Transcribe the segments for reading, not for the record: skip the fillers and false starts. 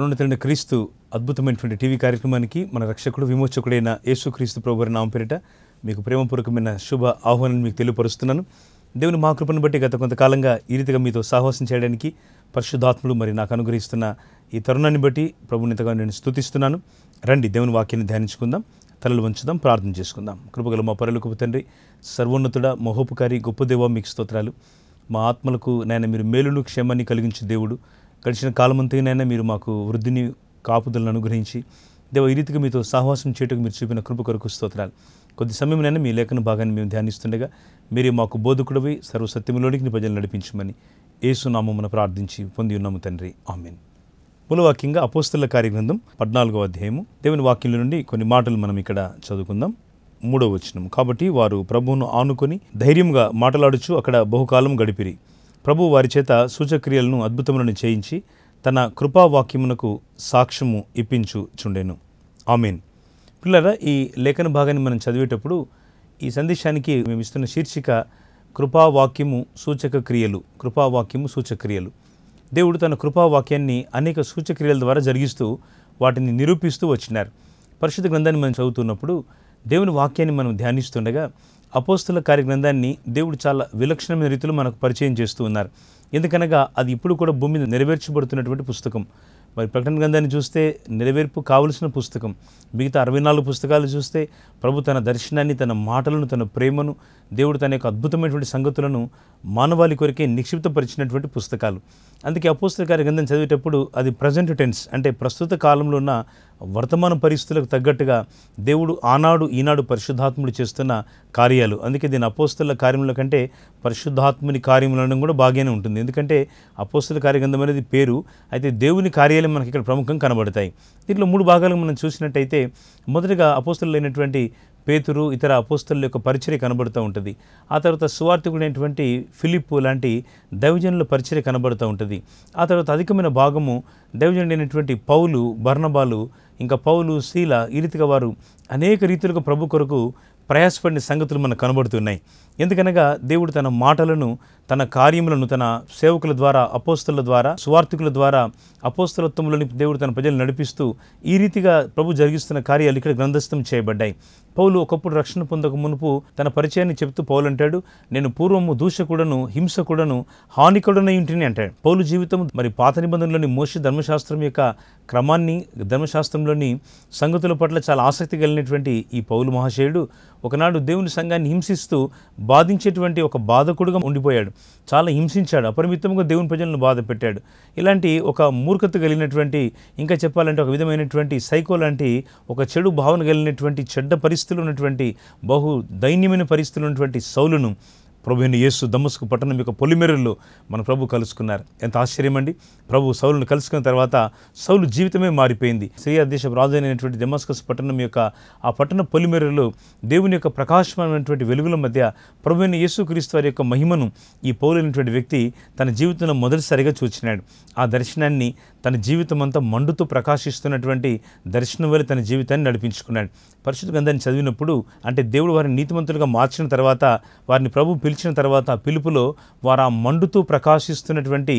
సర్వోన్నతుడైన క్రీస్తు అద్భుతమైనటువంటి టీవీ కార్యక్రమానికి మన రక్షకుడు విమోచకుడైన యేసుక్రీస్తు ప్రభువారి నామం పేరిట మీకు ప్రేమపూర్వకమైన శుభ ఆహ్వానాన్ని మీకు తెలియపరుస్తున్నాను. దేవుని మహాకృపను బట్టి గత కొంతకాలంగా ఈ రీతిగా మీతో సాహసం చేయడానికి పరిశుద్ధాత్ముడు మరి నాకు అనుగ్రహిస్తున్న ఈ తరుణాన్ని బట్టి ప్రభుని ఇంతగా నేను స్తుతిస్తున్నాను. రండి దేవుని వాక్యాన్ని ధ్యానించుకుందాం, తలలు వంచుదాం, ప్రార్థన చేసుకుందాం. కృపగల మా పరలోకపు తండ్రి, సర్వోన్నతుడ, మహోపకారి, గొప్ప దేవా, మీకు స్తోత్రాలు. మా ఆత్మలకు నాయన మీరు మేలును క్షేమాన్ని కలిగించే దేవుడు. గడిచిన కాలమంతైనా మీరు మాకు వృద్ధిని కాపుదలను అనుగ్రహించి దేవ ఈ రీతిగా మీతో సాహసం చేయటకు మీరు చూపిన కృప కొరకు స్తోత్రాలు. కొద్ది సమయంలోనే మీ లేఖన భాగాన్ని మేము ధ్యానిస్తుండగా మీరే మాకు బోధకుడివి, సర్వసత్యములోనికి ప్రజలు నడిపించమని యేసు నామమున ప్రార్థించి పొంది ఉన్నాము తండ్రి, ఆమేన్. మూలవాక్యంగా అపోస్తలుల కార్యగ్రంథం 14వ అధ్యాయము దేవుని వాక్యంలో నుండి కొన్ని మాటలు మనం ఇక్కడ చదువుకుందాం. 3వ వచనం. కాబట్టి వారు ప్రభువును ఆనుకొని ధైర్యంగా మాటలాడుచు అక్కడ బహుకాలం గడిపిరి. ప్రభు వారి చేత సూచక్రియలను అద్భుతములను చేయించి తన కృపావాక్యమునకు సాక్ష్యము ఇప్పించుచుండెను. ఆమేన్. పిల్లరా, ఈ లేఖన భాగాన్ని మనం చదివేటప్పుడు ఈ సందేశానికి మేము ఇస్తున్న శీర్షిక కృపావాక్యము సూచక క్రియలు. కృపావాక్యము సూచక్రియలు. దేవుడు తన కృపావాక్యాన్ని అనేక సూచక్రియల ద్వారా జరిగిస్తూ వాటిని నిరూపిస్తూ వచ్చినారు. పరిశుద్ధ గ్రంథాన్ని మనం చదువుతున్నప్పుడు దేవుని వాక్యాన్ని మనం ధ్యానిస్తుండగా అపోస్తలుల కార్యగ్రంథాన్ని దేవుడు చాలా విలక్షణమైన రీతిలో మనకు పరిచయం చేస్తూ ఉన్నారు. ఎందుకనగా అది ఇప్పుడు కూడా భూమి మీద నెరవేర్చబడుతున్నటువంటి పుస్తకం. మరి ప్రకటన గ్రంథాన్ని చూస్తే నెరవేర్పు కావలసిన పుస్తకం. మిగతా 64 పుస్తకాలు చూస్తే ప్రభు తన దర్శనాన్ని, తన మాటలను, తన ప్రేమను, దేవుడు తన యొక్క అద్భుతమైనటువంటి సంగతులను మానవాళి కొరకే నిక్షిప్తపరిచినటువంటి పుస్తకాలు. అందుకే అపోస్తలుల కార్యగ్రంథం చదివేటప్పుడు అది ప్రజెంట్ టెన్స్, అంటే ప్రస్తుత కాలంలో ఉన్న వర్తమాన పరిస్థితులకు తగ్గట్టుగా దేవుడు ఆనాడు ఈనాడు పరిశుద్ధాత్ముడు చేస్తున్న కార్యాలు. అందుకే దీని అపోస్తలుల కార్యముల కంటే పరిశుద్ధాత్ముని కార్యములు అనడం కూడా బాగానే ఉంటుంది. ఎందుకంటే అపోస్తలుల కార్యగ్రంథం అనేది పేరు, అయితే దేవుని కార్యాలు మనకి ఇక్కడ ప్రముఖం కనబడతాయి. దీంట్లో 3 భాగాలు మనం చూసినట్టయితే మొదటిగా అపోస్తలులు అయినటువంటి పేతురు, ఇతర అపోస్తలుల యొక్క పరిచర్య కనబడుతూ ఉంటుంది. ఆ తర్వాత సువార్తికుడైనటువంటి ఫిలిప్పు లాంటి దైవజనుల పరిచర్య కనబడుతూ ఉంటుంది. ఆ తర్వాత అధికమైన భాగము దైవజనుడైనటువంటి పౌలు, బర్నబాలు, ఇంకా పౌలు, శీల, ఈ రీతిగా వారు అనేక రీతులుగా ప్రభు కొరకు ప్రయాసపడిన సంగతులు మనకు కనబడుతున్నాయి. ఎందుకనగా దేవుడు తన మాటలను, తన కార్యములను తన సేవకుల ద్వారా, అపోస్తలుల ద్వారా, సువార్తికుల ద్వారా అపోస్తలత్వంలోని దేవుడు తన ప్రజలు నడిపిస్తూ ఈ రీతిగా ప్రభు జరిగిస్తున్న కార్యాలు ఇక్కడ గ్రంథస్థం చేయబడ్డాయి. పౌలు ఒకప్పుడు రక్షణ పొందక మునుపు తన పరిచయాన్ని చెప్తూ పౌలు అంటాడు, నేను పూర్వము దూషకుడను, హింసకుడను, హానికుడనై ఉంటిని అంటాడు. పౌలు జీవితం మరి పాత నిబంధనలోని మోషే ధర్మశాస్త్రం యొక్క క్రమాన్ని, ధర్మశాస్త్రంలోని సంగతుల పట్ల చాలా ఆసక్తి కలిగినటువంటి ఈ పౌలు మహాశయుడు ఒకనాడు దేవుని సంఘాన్ని హింసిస్తూ బాధించేటువంటి ఒక బాధకుడుగా ఉండిపోయాడు. చాలా హింసించాడు, అపరిమితంగా దేవుని ప్రజలను బాధ పెట్టాడు. ఇలాంటి ఒక మూర్ఖత కలిగినటువంటి, ఇంకా చెప్పాలంటే ఒక విధమైనటువంటి సైకో లాంటి ఒక చెడు భావన కలిగినటువంటి, చెడ్డ పరిస్థితులు ఉన్నటువంటి, బహు దైన్యమైన పరిస్థితులు ఉన్నటువంటి సౌలును ప్రభు అయిన యేసు దమస్కు పట్టణం యొక్క పొలిమేరల్లో మన ప్రభు కలుసుకున్నారు. ఎంత ఆశ్చర్యం అండి! ప్రభు సౌలును కలుసుకున్న తర్వాత సౌలు జీవితమే మారిపోయింది. సిరియా దేశపు రాజు అయినటువంటి దమస్కస్ పట్టణం యొక్క ఆ పట్టణ పొలిమేరల్లో దేవుని యొక్క ప్రకాశమైనటువంటి వెలుగుల మధ్య ప్రభు అయిన యేసుక్రీస్తు వారి యొక్క మహిమను ఈ పౌలు అయినటువంటి వ్యక్తి తన జీవితంలో మొదటిసారిగా చూచినాడు. ఆ దర్శనాన్ని తన జీవితం అంతా మండుతూ ప్రకాశిస్తున్నటువంటి దర్శనం వల్ల తన జీవితాన్ని నడిపించుకున్నాడు. పరిశుద్ధ గ్రంథాన్ని చదివినప్పుడు, అంటే దేవుడు వారిని నీతిమంతులుగా మార్చిన తర్వాత, వారిని ప్రభు పిలిచిన తర్వాత ఆ పిలుపులో వారు ఆ మండుతూ ప్రకాశిస్తున్నటువంటి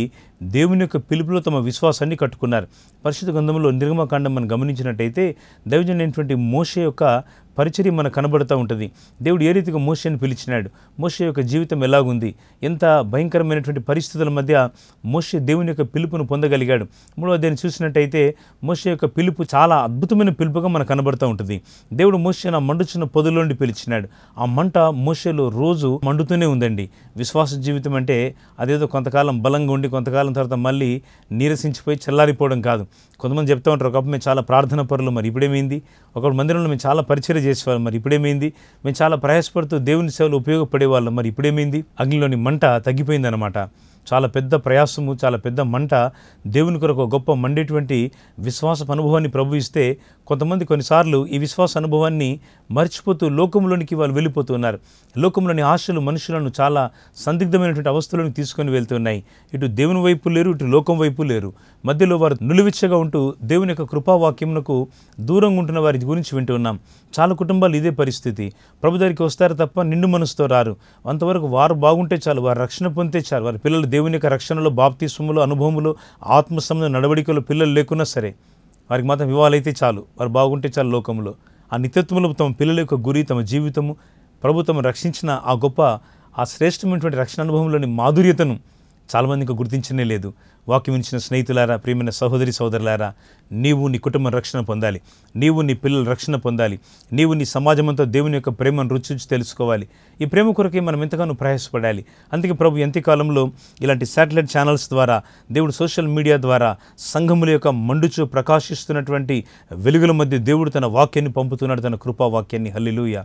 దేవుని యొక్క పిలుపులో తమ విశ్వాసాన్ని కట్టుకున్నారు. పరిశుద్ధ గ్రంథంలో నిర్గమకాండం మనం గమనించినట్టయితే దైవజనుడైనటువంటి మోషే యొక్క పరిచర్య మనకు కనబడుతూ ఉంటుంది. దేవుడు ఏ రీతిగా మోషేని పిలిచినాడు, మోషే యొక్క జీవితం ఎలాగుంది, ఎంత భయంకరమైనటువంటి పరిస్థితుల మధ్య మోషే దేవుని యొక్క పిలుపును పొందగలిగాడు. 3వ అధ్యాయం చూసినట్టయితే మోషే యొక్క పిలుపు చాలా అద్భుతమైన పిలుపుగా మనకు కనబడుతూ ఉంటుంది. దేవుడు మోషేను ఆ మండుచున్న పొదలోండి పిలిచినాడు. ఆ మంట మోషేలో రోజు మండుతూనే ఉందండి. విశ్వాస జీవితం అంటే అదేదో కొంతకాలం బలంగా ఉండి కొంతకాలం తర్వాత మళ్ళీ నీరసించిపోయి చల్లారిపోవడం కాదు. కొంతమంది చెప్తూ ఉంటారు, ఒకప్పుడు మేము చాలా ప్రార్థన పరులు, మరి ఇప్పుడేమైంది? ఒకప్పుడు మందిరంలో మేము చాలా పరిచర్య చేసేవాళ్ళం, మరి ఇప్పుడేమైంది? మేము చాలా ప్రయాసపడుతూ దేవుని సేవలు ఉపయోగపడేవాళ్ళం, మరి ఇప్పుడేమైంది? అగ్నిలోని మంట తగ్గిపోయిందన్నమాట. చాలా పెద్ద ప్రయాసము, చాలా పెద్ద మంట, దేవుని కొరకు గొప్ప మండేటువంటి విశ్వాస అనుభవాన్ని ప్రభు ఇస్తే కొంతమంది కొన్నిసార్లు ఈ విశ్వాస అనుభవాన్ని మర్చిపోతూ లోకంలోనికి వాళ్ళు వెళ్ళిపోతున్నారు. లోకంలోని ఆశలు మనుషులను చాలా సందిగ్ధమైనటువంటి అవస్థలోనికి తీసుకొని వెళ్తున్నాయి. ఇటు దేవుని వైపు లేరు, ఇటు లోకం వైపు లేరు. మధ్యలో వారు నిలువిచ్చగా ఉంటూ దేవుని యొక్క కృపావాక్యమునకు దూరంగా ఉంటున్న వారి గురించి వింటూ ఉన్నాం. చాలా కుటుంబాలు ఇదే పరిస్థితి. ప్రభు దగ్గరికి వస్తారు తప్ప నిండు మనసుతో రారు. అంతవరకు వారు బాగుంటే చాలు, వారు రక్షణ పొందితే చాలు, వారి పిల్లలు దేవుని యొక్క రక్షణలో, బాప్తిస్మములో, అనుభవములో, ఆత్మ సంబంధ నడవడికలో పిల్లలు లేకున్నా సరే వారికి మాత్రం వివాహాలైతే చాలు, వారు బాగుంటే చాలు లోకంలో. ఆ నిత్యత్వంలో తమ పిల్లల యొక్క గురి, తమ జీవితము, ప్రభు తమ రక్షించిన ఆ గొప్ప, ఆ శ్రేష్టమైనటువంటి రక్షణ అనుభవంలోని మాధుర్యతను చాలామంది ఇంకా గుర్తించనే లేదు. వాక్యం ఇచ్చిన స్నేహితులారా, ప్రియమైన సహోదరి సోదరులారా, నీవు నీ కుటుంబం రక్షణ పొందాలి, నీవు నీ పిల్లల రక్షణ పొందాలి, నీవు నీ సమాజమంతా దేవుని యొక్క ప్రేమను రుచి తెలుసుకోవాలి. ఈ ప్రేమ కొరకే మనం ఎంతగానో ప్రయాసపడాలి. అందుకే ప్రభు ఎంతకాలంలో ఇలాంటి శాటిలైట్ ఛానల్స్ ద్వారా, దేవుడు సోషల్ మీడియా ద్వారా సంఘముల యొక్క మండుచు ప్రకాశిస్తున్నటువంటి వెలుగుల మధ్య దేవుడు తన వాక్యాన్ని పంపుతున్నాడు, తన కృపావాక్యాన్ని. హల్లెలూయా.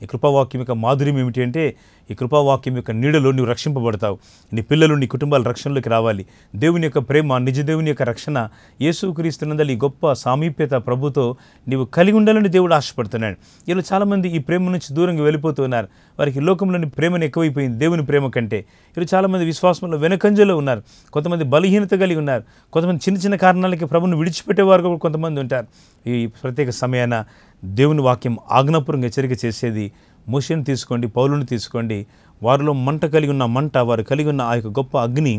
ఈ కృపావాక్యం యొక్క మాధుర్యం ఏమిటి అంటే, ఈ కృపావాక్యం యొక్క నీడలో నువ్వు రక్షింపబడతావు. నీ పిల్లలు, నీ కుటుంబాల రక్షణలోకి రావాలి. దేవుని యొక్క ప్రేమ, నిజ దేవుని యొక్క రక్షణ, యేసుక్రీస్తునందలి ఈ గొప్ప సామీప్యత ప్రభుతో నీవు కలిగి ఉండాలని దేవుడు ఆశపడుతున్నాడు. ఇలా చాలామంది ఈ ప్రేమ నుంచి దూరంగా వెళ్ళిపోతున్నారు. వారికి లోకంలోని ప్రేమను ఎక్కువైపోయింది దేవుని ప్రేమ కంటే. ఇలా చాలామంది విశ్వాసంలో వెనకంజలో ఉన్నారు. కొంతమంది బలహీనత కలిగి ఉన్నారు. కొంతమంది చిన్న చిన్న కారణాలకి ప్రభువును విడిచిపెట్టేవారు కూడా కొంతమంది ఉంటారు. ఈ ప్రత్యేక సమయాన దేవుని వాక్యం ఆజ్ఞాపూర్వకంగా హెచ్చరిక చేసేది, మోషేను తీసుకోండి, పౌలుని తీసుకోండి, వారిలో మంట కలిగి ఉన్న మంట, వారు కలిగి ఉన్న ఆ యొక్క గొప్ప అగ్ని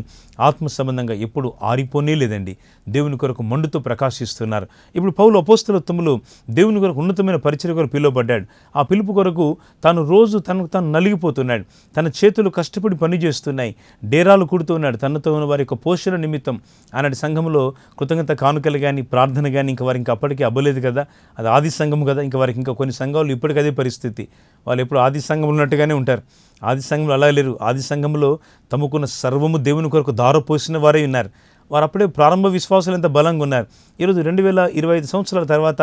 ఆత్మ సంబంధంగా ఎప్పుడు ఆరిపోనే లేదండి. దేవుని కొరకు మండుతో ప్రకాశిస్తున్నారు. ఇప్పుడు పౌలు అపోస్తలత్వములో దేవుని కొరకు ఉన్నతమైన పరిచర్య కొరకు పిలువబడ్డాడు. ఆ పిలుపు కొరకు తాను రోజు తనకు తాను నలిగిపోతున్నాడు. తన చేతులు కష్టపడి పనిచేస్తున్నాయి, డేరాలు కుడుతున్నాడు. తనతో ఉన్న వారి యొక్క పోషణ నిమిత్తం ఆనాటి సంఘంలో కృతజ్ఞత కానుకలు కానీ, ప్రార్థన కానీ ఇంకా వారికి ఇంకా అప్పటికీ అవ్వలేదు కదా, అది ఆది సంఘం కదా. ఇంకా వారికి ఇంకా కొన్ని సంఘాలు ఇప్పటికీ అదే పరిస్థితి. వాళ్ళు ఎప్పుడు ఆది సంఘం ఉన్నట్టుగానే ఉంటారు. ఆది సంఘంలో అలా లేరు. ఆది సంఘంలో తమకున్న సర్వము దేవుని కొరకు దారపోసిన వారే ఉన్నారు. వారు అప్పుడే ప్రారంభ విశ్వాసాలు ఎంత బలంగా ఉన్నారు. ఈరోజు 2025 సంవత్సరాల తర్వాత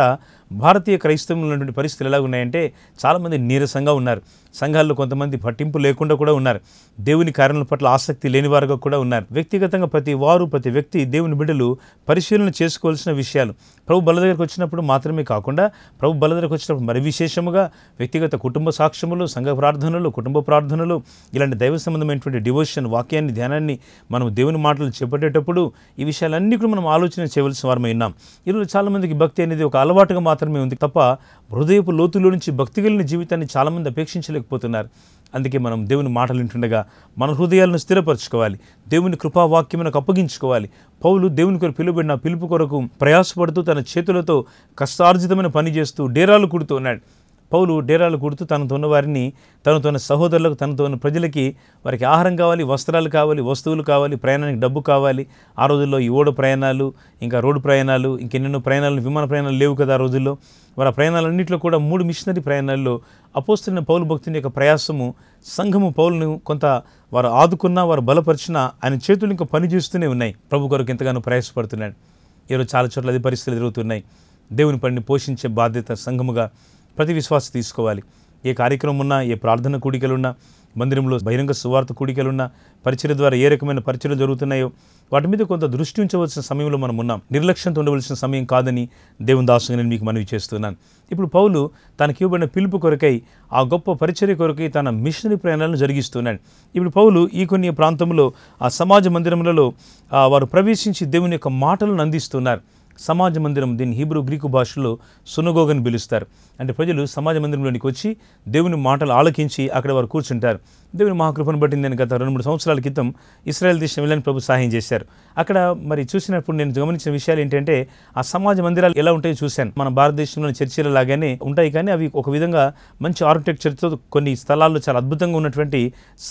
భారతీయ క్రైస్తవంలో ఉన్నటువంటి పరిస్థితులు ఎలా ఉన్నాయంటే, చాలామంది నీరసంగా ఉన్నారు. సంఘాల్లో కొంతమంది పట్టింపు లేకుండా కూడా ఉన్నారు. దేవుని కార్యాల పట్ల ఆసక్తి లేని వారుగా కూడా ఉన్నారు. వ్యక్తిగతంగా ప్రతి వ్యక్తి దేవుని బిడ్డలు పరిశీలన చేసుకోవాల్సిన విషయాలు. ప్రభు బల దగ్గరకు వచ్చినప్పుడు మాత్రమే కాకుండా, ప్రభు బల దగ్గరకు వచ్చినప్పుడు మరి విశేషముగా వ్యక్తిగత కుటుంబ సాక్ష్యములు, సంఘ ప్రార్థనలు, కుటుంబ ప్రార్థనలు, ఇలాంటి దైవ సంబంధమైనటువంటి డివోషన్, వాక్యాన్ని, ధ్యానాన్ని మనం దేవుని మాటలు చేపట్టేటప్పుడు ఈ విషయాలన్నీ కూడా మనం ఆలోచన చేయవలసిన వారమై ఉన్నాం. ఈరోజు చాలామందికి భక్తి అనేది ఒక అలవాటుగా మాత్రమే ఉంది తప్ప, హృదయపు లోతులో నుంచి భక్తి కలిగిన జీవితాన్ని చాలామంది అపేక్షించలేకపోతున్నారు. అందుకే మనం దేవుని మాటలు వింటుండగా మన హృదయాలను స్థిరపరచుకోవాలి, దేవుని కృపావాక్యమునకు అప్పగించుకోవాలి. పౌలు దేవుని కొరకు పిలువబడిన పిలుపు కొరకు ప్రయాసపడుతూ తన చేతులతో కష్టార్జితమైన పని చేస్తూ డేరాలు కుడుతూ ఉన్నాడు. పౌలు డేరాలు కుడుతూ తనతో ఉన్న వారిని, తనతో ఉన్న సహోదరులకు, తనతో ఉన్న ప్రజలకి వారికి ఆహారం కావాలి, వస్త్రాలు కావాలి, వస్తువులు కావాలి, ప్రయాణానికి డబ్బు కావాలి. ఆ రోజుల్లో ఈ ఓడ ప్రయాణాలు, ఇంకా రోడ్డు ప్రయాణాలు, ఇంకెన్నెన్నో ప్రయాణాలు, విమాన ప్రయాణాలు లేవు కదా ఆ రోజుల్లో. వారి ప్రయాణాలన్నింటిలో కూడా 3 మిషనరీ ప్రయాణాల్లో అపోస్తలుడైన పౌలు భక్తుని యొక్క ప్రయాసము, సంఘము పౌలును కొంత వారు ఆదుకున్నా, వారు బలపరిచినా ఆయన చేతులు ఇంకా పనిచేస్తూనే ఉన్నాయి. ప్రభు కొరకు ఎంతగానో ప్రయాసపడుతున్నాడు. ఈరోజు చాలా చోట్ల అదే పరిస్థితులు ఎదురవుతున్నాయి. దేవుని పనిని పోషించే బాధ్యత సంఘముగా ప్రతి విశ్వాసి తీసుకోవాలి. ఏ కార్యక్రమం ఉన్నా, ఏ ప్రార్థన కూడికలున్నా, మందిరంలో బహిరంగ సువార్త కూడికలున్నా, పరిచర్య ద్వారా ఏ రకమైన పరిచర్యలు జరుగుతున్నాయో వాటి మీద కొంత దృష్టి ఉంచవలసిన సమయంలో మనం ఉన్నాం. నిర్లక్ష్యంతో ఉండవలసిన సమయం కాదని దేవుని దాసుగా నేను మీకు మనవి చేస్తున్నాను. ఇప్పుడు పౌలు తనకి ఇవ్వబడిన పిలుపు కొరకై, ఆ గొప్ప పరిచర్య కొరకై తన మిషనరీ ప్రయాణాలను జరిగిస్తున్నాడు. ఇప్పుడు పౌలు ఈ కొన్ని ప్రాంతంలో ఆ సమాజ మందిరములలో వారు ప్రవేశించి దేవుని యొక్క మాటలను అందిస్తున్నారు. సమాజ మందిరం, దీన్ని హీబ్రూ గ్రీకు భాషలో సునగోగ్ అని పిలుస్తారు. అంటే ప్రజలు సమాజ మందిరంలోనికి వచ్చి దేవుని మాటలు ఆలకించి అక్కడ వారు కూర్చుంటారు. దేవుని మహాకృపను బట్టి నేను గత 2-3 సంవత్సరాల క్రితం ఇశ్రాయేల్ దేశం వెళ్ళని ప్రభు సహాయం చేశారు. అక్కడ మరి చూసినప్పుడు నేను గమనించిన విషయాలు ఏంటంటే, ఆ సమాజ మందిరాలు ఎలా ఉంటాయో చూశాను. మన భారతదేశంలోని చర్చిల లాగానే ఉంటాయి, కానీ అవి ఒక విధంగా మంచి ఆర్కిటెక్చర్తో కొన్ని స్థలాల్లో చాలా అద్భుతంగా ఉన్నటువంటి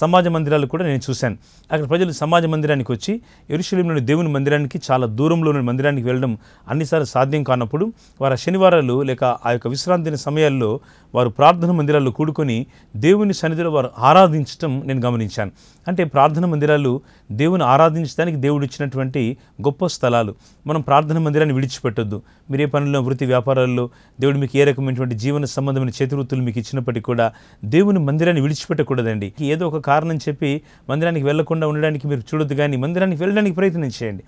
సమాజ మందిరాలు కూడా నేను చూశాను. అక్కడ ప్రజలు సమాజ మందిరానికి వచ్చి యెరూషలేములోని దేవుని మందిరానికి చాలా దూరంలోని మందిరానికి వెళ్ళడం అన్నిసార్లు సాధ్యం కానప్పుడు, వారు శనివారాలు లేక ఆ యొక్క విశ్రాంతి సమయాల్లో వారు ప్రార్థన మందిరాల్లో కూడుకొని దేవుని సన్నిధిలో వారు ఆరాధించడం నేను గమనించాను. అంటే ప్రార్థన మందిరాలు దేవుని ఆరాధించడానికి దేవుడు ఇచ్చినటువంటి గొప్ప స్థలాలు. మనం ప్రార్థన మందిరాన్ని విడిచిపెట్టొద్దు. మీరు ఏ పనుల్లో, వృత్తి వ్యాపారాల్లో దేవుడు మీకు ఏ రకమైనటువంటి జీవన సంబంధమైన చేతివృత్తులు మీకు ఇచ్చినప్పటికీ కూడా దేవుని మందిరాన్ని విడిచిపెట్టకూడదండి. ఏదో ఒక కారణం చెప్పి మందిరానికి వెళ్లకుండా ఉండడానికి మీరు చూడొద్దు, కానీ మందిరానికి వెళ్ళడానికి ప్రయత్నం చేయండి.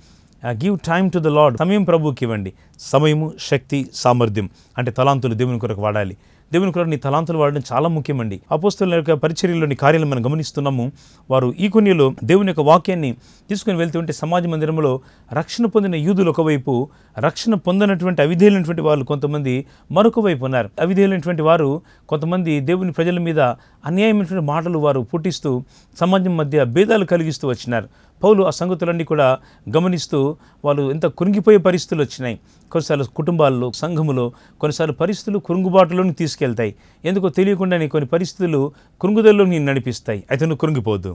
Give time to the lord. సమయం ప్రభువుకి ఇవ్వండి. సమయము, శక్తి, సామర్థ్యం అంటే తలాంతులు దేవుని కొరకు వాడాలి. దేవుని కొరకు నీ తలాంతులు వాడడం చాలా ముఖ్యమండి. అపోస్తలుల యొక్క పరిచర్యలోని కార్యాలను మనం గమనిస్తున్నాము. వారు ఈ కొన్నిలో దేవుని యొక్క వాక్యాన్ని తీసుకుని వెళ్తుంటే సమాజ మందిరంలో రక్షణ పొందిన యూదులు ఒకవైపు, రక్షణ పొందినటువంటి అవిధేయులైనటువంటి వాళ్ళు కొంతమంది మరొక వైపు ఉన్నారు. అవిధేయులైనటువంటి వారు కొంతమంది దేవుని ప్రజల మీద అన్యాయమైనటువంటి మాటలు వారు పుట్టిస్తూ సమాజం మధ్య భేదాలు కలిగిస్తూ వచ్చినారు. పౌలు ఆ సంగతులన్నీ కూడా గమనిస్తూ వాళ్ళు ఎంత కృంగిపోయే పరిస్థితులు వచ్చినాయి. కొన్నిసార్లు కుటుంబాల్లో, సంఘములో కొన్నిసార్లు పరిస్థితులు కృంగుబాటులోకి తీసుకెళ్తాయి. ఎందుకో తెలియకుండానే కొన్ని పరిస్థితులు కృంగుదల్లో నేను నడిపిస్తాయి. అయితే నువ్వు కృంగిపోవద్దు.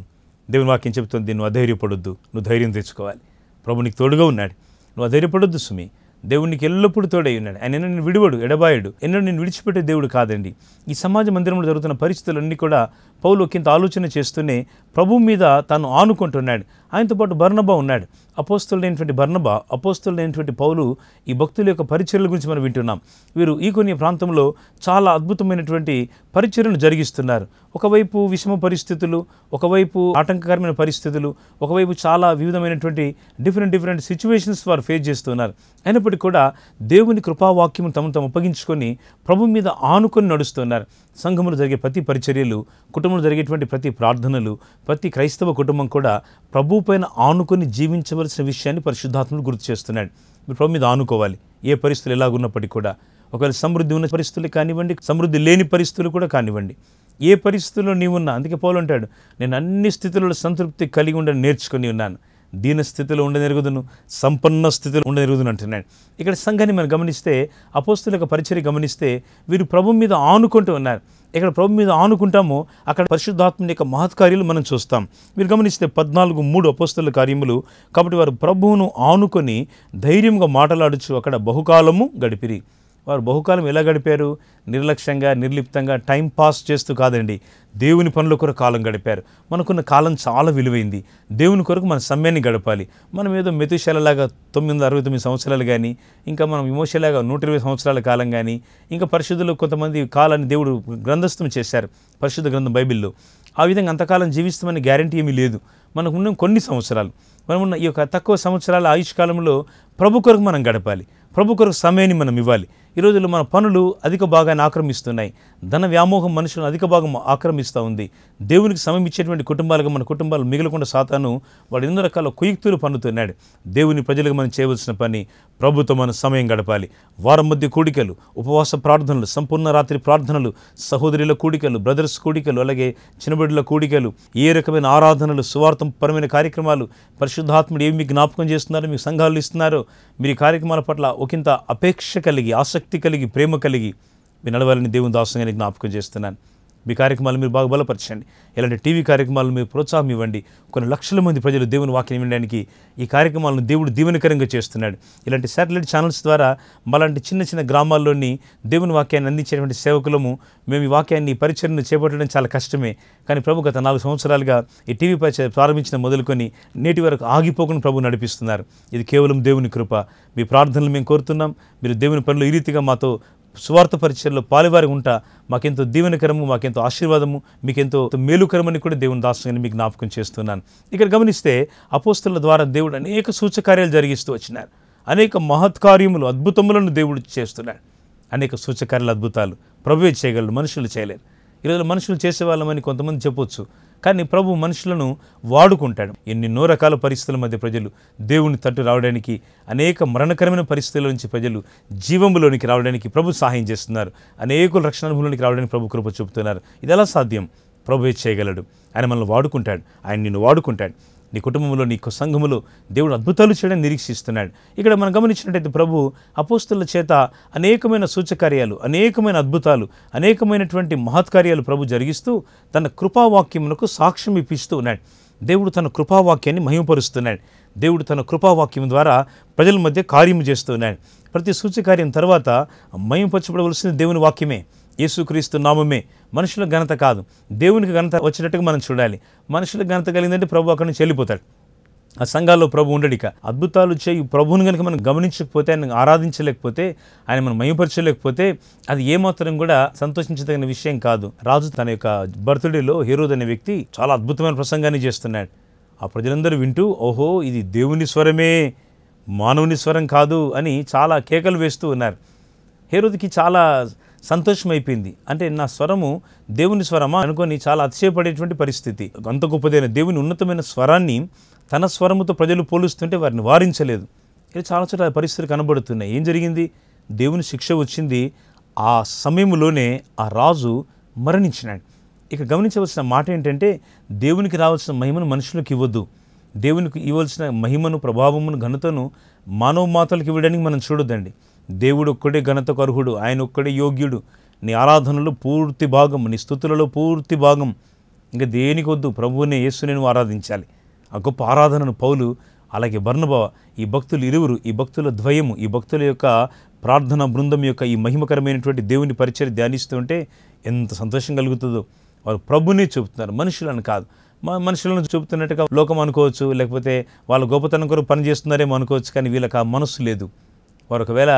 దేవుని వాక్యం చెబుతుంది, నువ్వు అధైర్యపడొద్దు, నువ్వు ధైర్యం తెచ్చుకోవాలి. ప్రభు నీకు తోడుగా ఉన్నాడు. నువ్వు అధైర్యపడొద్దు సుమి. దేవునికి ఎల్లప్పుడూ తోడై ఉన్నాడు. ఆయన ఎన్నో నేను విడివడు, ఎడబాయడు, ఎన్నో నేను విడిచిపెట్టే దేవుడు కాదండి. ఈ సమాజ మందిరంలో జరుగుతున్న పరిస్థితులన్నీ కూడా పౌలు కింద ఆలోచన చేస్తూనే ప్రభు మీద తాను ఆనుకుంటున్నాడు. ఆయనతో పాటు బర్నబా ఉన్నాడు. అపోస్తలుడైనటువంటి బర్నబా, అపోస్తలుడైనటువంటి పౌలు, ఈ భక్తుల యొక్క పరిచర్యల గురించి మనం వింటున్నాం. వీరు ఈ కొన్ని ప్రాంతంలో చాలా అద్భుతమైనటువంటి పరిచర్యను జరిగిస్తున్నారు. ఒకవైపు విషమ పరిస్థితులు, ఒకవైపు ఆటంకకరమైన పరిస్థితులు, ఒకవైపు చాలా వివిధమైనటువంటి డిఫరెంట్ సిచ్యువేషన్స్ వారు ఫేస్ చేస్తున్నారు. అయినప్పటికీ కూడా దేవుని కృపావాక్యం తమను తాము అప్పగించుకొని ప్రభు మీద ఆనుకొని నడుస్తున్నారు. సంఘములు జరిగే ప్రతి పరిచర్యలు, కుటుంబంలో జరిగేటువంటి ప్రతి ప్రార్థనలు, ప్రతి క్రైస్తవ కుటుంబం కూడా ప్రభు పైన ఆనుకొని జీవించవలసిన విషయాన్ని పరిశుద్ధాత్ముడు గుర్తు చేస్తున్నాడు. మీరు ప్రభు మీద ఆనుకోవాలి. ఏ పరిస్థితులు ఎలాగున్నప్పటికీ కూడా, ఒకవేళ సమృద్ధి ఉన్న పరిస్థితులు కానివ్వండి, సమృద్ధి లేని పరిస్థితులు కూడా కానివ్వండి, ఏ పరిస్థితుల్లో నీవున్నా, అందుకే పౌలు అంటాడు, నేను అన్ని స్థితులలో సంతృప్తి కలిగి ఉండని నేర్చుకొని ఉన్నాను. దీన స్థితిలో ఉండనెరుగుదును, సంపన్న స్థితిలో ఉండనెరుగుదును అంటున్నాడు. ఇక్కడ సంఘాన్ని మనం గమనిస్తే, అపోస్తుల యొక్క పరిచర్య గమనిస్తే, వీరు ప్రభు మీద ఆనుకుంటూ ఉన్నారు. ఇక్కడ ప్రభు మీద ఆనుకుంటామో అక్కడ పరిశుద్ధాత్మ యొక్క మహత్కార్యాలు మనం చూస్తాం. మీరు గమనిస్తే 14:3 అపోస్తుల కార్యములు. కాబట్టి వారు ప్రభువును ఆనుకొని ధైర్యంగా మాట్లాడుచు అక్కడ బహుకాలము గడిపిరి. వారు బహుకాలం ఎలా గడిపారు? నిర్లక్ష్యంగా, నిర్లిప్తంగా, టైం పాస్ చేస్తూ కాదండి, దేవుని పనుల కొరకు కాలం గడిపారు. మనకున్న కాలం చాలా విలువైంది. దేవుని కొరకు మన సమయాన్ని గడపాలి. మనం ఏదో మెతుశాలలాగా 969 సంవత్సరాలు కానీ, ఇంకా మనం విమోశలాగా 120 సంవత్సరాల కాలం కానీ, ఇంకా పరిశుద్ధులు కొంతమంది కాలాన్ని దేవుడు గ్రంథస్థం చేశారు పరిశుద్ధ గ్రంథం బైబిల్లో. ఆ విధంగా అంతకాలం జీవిస్తామని గ్యారంటీ ఏమీ లేదు. మనకు ఉన్న కొన్ని సంవత్సరాలు, మనం ఉన్న ఈ యొక్క తక్కువ సంవత్సరాల ఆయుష్కాలంలో ప్రభు కొరకు మనం గడపాలి. ప్రభు కొరకు సమయాన్ని మనం ఇవ్వాలి. ఈ రోజుల్లో మన పనులు అధిక భాగాన్ని ఆక్రమిస్తున్నాయి. ధన వ్యామోహం మనుషులను అధిక భాగం ఆక్రమిస్తూ ఉంది. దేవునికి సమయం ఇచ్చేటువంటి కుటుంబాలుగా మన కుటుంబాలు మిగలకుండా సాతాను వాడు ఎన్నో రకాల కుయుక్తులు పన్నుతున్నాడు. దేవుని ప్రజలకు మనం చేయవలసిన పని, ప్రభుతో మన సమయం గడపాలి. వారం మధ్య కూడికలు, ఉపవాస ప్రార్థనలు, సంపూర్ణ రాత్రి ప్రార్థనలు, సహోదరుల కూడికలు, బ్రదర్స్ కూడికలు, అలాగే చిన్నబిడ్డల కూడికలు, ఏ రకమైన ఆరాధనలు, సువార్థపరమైన కార్యక్రమాలు, పరిశుద్ధాత్ముడు ఏమి మీకు జ్ఞాపకం చేస్తున్నారో, మీకు సంఘాలు ఇస్తున్నారో, మీరు ఈ కార్యక్రమాల పట్ల ఒకంత అపేక్ష కలిగి, ఆసక్తి కలిగి, ప్రేమ కలిగి మీరు నడవాలని దేవుని దాసుగా జ్ఞాపకం చేస్తున్నాను. మీ కార్యక్రమాలు మీరు బాగా బలపరచండి. ఇలాంటి టీవీ కార్యక్రమాలు మీరు ప్రోత్సాహం ఇవ్వండి. కొన్ని లక్షల మంది ప్రజలు దేవుని వాక్యం వినడానికి ఈ కార్యక్రమాలను దేవుడు దీవెనకరంగా చేస్తున్నాడు. ఇలాంటి శాటిలైట్ ఛానల్స్ ద్వారా మలాంటి చిన్న గ్రామాల్లోని దేవుని వాక్యాన్ని అందించేటువంటి సేవకులము మేము ఈ వాక్యాన్ని పరిచర్యను చేపట్టడం చాలా కష్టమే. కానీ ప్రభు గత 4 సంవత్సరాలుగా ఈ టీవీ పరిచర్య ప్రారంభించిన మొదలుకొని నేటి వరకు ఆగిపోకుండా ప్రభు నడిపిస్తున్నారు. ఇది కేవలం దేవుని కృప. మీ ప్రార్థనలు మేము కోరుతున్నాం. మీరు దేవుని పనులు ఈ రీతిగా మాతో సువార్త పరిచర్యలో పాలువారి ఉంటా మాకెంతో దీవెనకరము, మాకెంతో ఆశీర్వాదము, మీకెంతో మేలుకరమని కూడా దేవుని దాసుని మీకు జ్ఞాపకం చేస్తున్నాను. ఇక్కడ గమనిస్తే అపోస్తలుల ద్వారా దేవుడు అనేక సూచకార్యాలు జరిగిస్తూ వచ్చినారు. అనేక మహత్కార్యములు, అద్భుతములను దేవుడు చేస్తున్నాడు. అనేక సూచకార్యాలు, అద్భుతాలు ప్రభువే చేయగలరు, మనుషులు చేయలేరు. ఈరోజు మనుషులు చేసేవాళ్ళమని కొంతమంది చెప్పొచ్చు, కానీ ప్రభు మనుషులను వాడుకుంటాడు. ఎన్నెన్నో రకాల పరిస్థితుల మధ్య ప్రజలు దేవుని తట్టు రావడానికి, అనేక మరణకరమైన పరిస్థితుల నుంచి ప్రజలు జీవములోనికి రావడానికి ప్రభు సహాయం చేస్తున్నారు. అనేకులు రక్షణ అనుభవంలోనికి రావడానికి ప్రభు కృప చూపుతున్నారు. ఇది ఎలా సాధ్యం? ప్రభువే చేయగలడు. ఆయన మనల్ని వాడుకుంటాడు. ఆయన నిన్ను వాడుకుంటాడు. నీ కుటుంబంలో, నీ సంఘములో దేవుడు అద్భుతాలు చేయడానికి నిరీక్షిస్తున్నాడు. ఇక్కడ మనం గమనించినట్టయితే ప్రభు అపోస్తలుల చేత అనేకమైన సూచకార్యాలు, అనేకమైన అద్భుతాలు, అనేకమైనటువంటి మహత్కార్యాలు ప్రభు జరిగిస్తూ తన కృపావాక్యమునకు సాక్ష్యం ఇప్పిస్తూ ఉన్నాడు. దేవుడు తన కృపావాక్యాన్ని మహిమపరుస్తున్నాడు. దేవుడు తన కృపావాక్యం ద్వారా ప్రజల మధ్య కార్యము చేస్తున్నాడు. ప్రతి సూచకార్యం తర్వాత మహిమపరచబడవలసింది దేవుని వాక్యమే, యేసుక్రీస్తు నామమే. మనుషుల ఘనత కాదు, దేవునికి ఘనత వచ్చేటట్టుగా మనం చూడాలి. మనుషులకు ఘనత కలిగిందంటే ప్రభు అక్కడి నుంచి వెళ్ళిపోతాడు. ఆ సంఘాల్లో ప్రభు ఉండడిక. అద్భుతాలు చేయి ప్రభువుని కనుక మనం గమనించకపోతే, ఆయన ఆరాధించలేకపోతే, ఆయన మనం మహిమపరచలేకపోతే అది ఏమాత్రం కూడా సంతోషించదగిన విషయం కాదు. రాజు తన యొక్క బర్త్డేలో హేరోద్ అనే వ్యక్తి చాలా అద్భుతమైన ప్రసంగాన్ని చేస్తున్నాడు. ఆ ప్రజలందరూ వింటూ, ఓహో ఇది దేవుని స్వరమే, మానవుని స్వరం కాదు అని చాలా కేకలు వేస్తూ ఉన్నారు. హేరోదుకి చాలా సంతోషం అయిపోయింది. అంటే నా స్వరము దేవుని స్వరమా అనుకొని చాలా అతిశయపడేటువంటి పరిస్థితి. అంత గొప్పదైన దేవుని ఉన్నతమైన స్వరాన్ని తన స్వరముతో ప్రజలు పోలుస్తుంటే వారిని వారించలేదు. ఇది చాలా చోట్ల పరిస్థితులు కనబడుతున్నాయి. ఏం జరిగింది? దేవుని శిక్ష వచ్చింది. ఆ సమయంలోనే ఆ రాజు మరణించినాడు. ఇక గమనించవలసిన మాట ఏంటంటే, దేవునికి రావాల్సిన మహిమను మనుషులకు ఇవ్వద్దు. దేవునికి ఇవ్వాల్సిన మహిమను, ప్రభావమును, ఘనతను మానవ మాతలకు ఇవ్వడానికి మనం చూడొద్దండి. దేవుడు ఒక్కడే ఘనతకు అర్హుడు, ఆయన ఒక్కడే యోగ్యుడు. నీ ఆరాధనలో పూర్తి భాగం, నీ స్తుతులలో పూర్తి భాగం ఇంకా దేనికి వద్దు, ప్రభువునే యేసునే నువ్వు ఆరాధించాలి. ఆ గొప్ప ఆరాధనను పౌలు, అలాగే బర్నబా, ఈ భక్తులు ఇరువురు, ఈ భక్తుల ద్వయము, ఈ భక్తుల యొక్క ప్రార్థనా బృందం యొక్క ఈ మహిమకరమైనటువంటి దేవుని పరిచయం ధ్యానిస్తుంటే ఎంత సంతోషం కలుగుతుందో. వారు ప్రభునే చూపుతున్నారు, మనుషులను కాదు. మనుషులను చూపుతున్నట్టుగా లోకం అనుకోవచ్చు, లేకపోతే వాళ్ళ గొప్పతనం కొరకు పని చేస్తున్నారేమో అనుకోవచ్చు. కానీ వీళ్ళకి ఆ మనస్సు లేదు. వారు ఒకవేళ